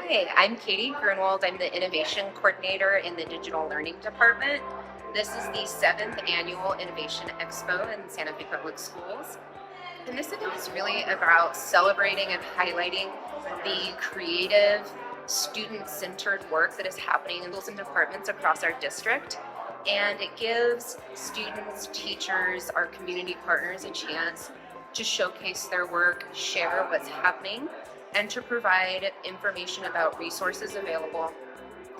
Hi, I'm Katie Grunwald. I'm the Innovation Coordinator in the Digital Learning Department. This is the 7th Annual Innovation Expo in Santa Fe Public Schools. And this event is really about celebrating and highlighting the creative, student-centered work that is happening in schools and departments across our district. And it gives students, teachers, our community partners a chance to showcase their work, share what's happening, and to provide information about resources available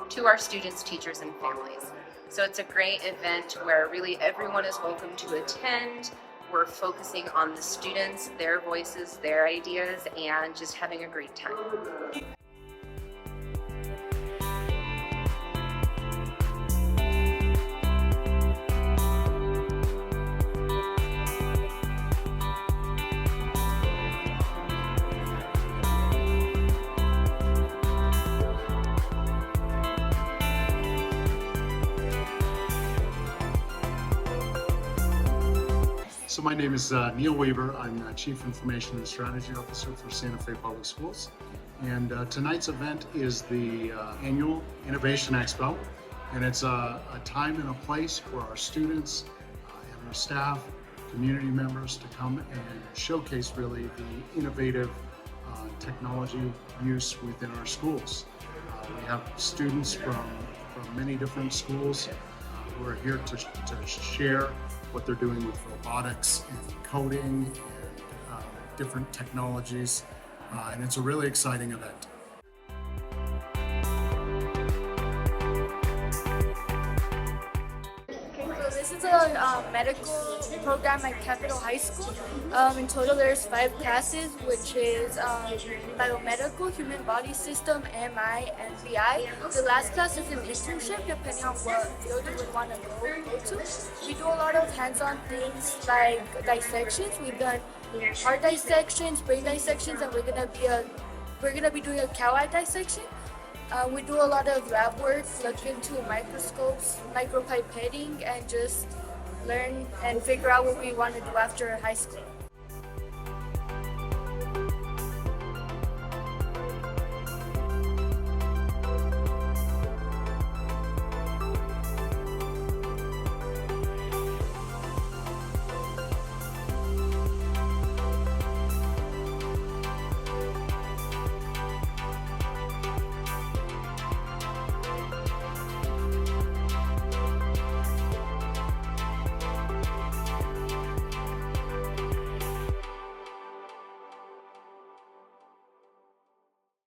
to our students, teachers, and families. So it's a great event where really everyone is welcome to attend. We're focusing on the students, their voices, their ideas, and just having a great time. So my name is Neil Weaver. I'm Chief Information and Strategy Officer for Santa Fe Public Schools. And tonight's event is the Annual Innovation Expo. And it's a time and a place for our students and our staff, community members to come and showcase really the innovative technology use within our schools. We have students from many different schools who are here to share what they're doing with robotics and coding and different technologies, and it's a really exciting event. So this is a medical program at Capitol High School. In total there's 5 classes, which is biomedical, human body system, MI, and VI. The last class is an internship depending on what field you would want to go to. We do a lot of hands-on things like dissections. We've done heart dissections, brain dissections, and we're gonna be doing a cow eye dissection. We do a lot of lab work, look into microscopes, micropipetting, and just learn and figure out what we want to do after high school.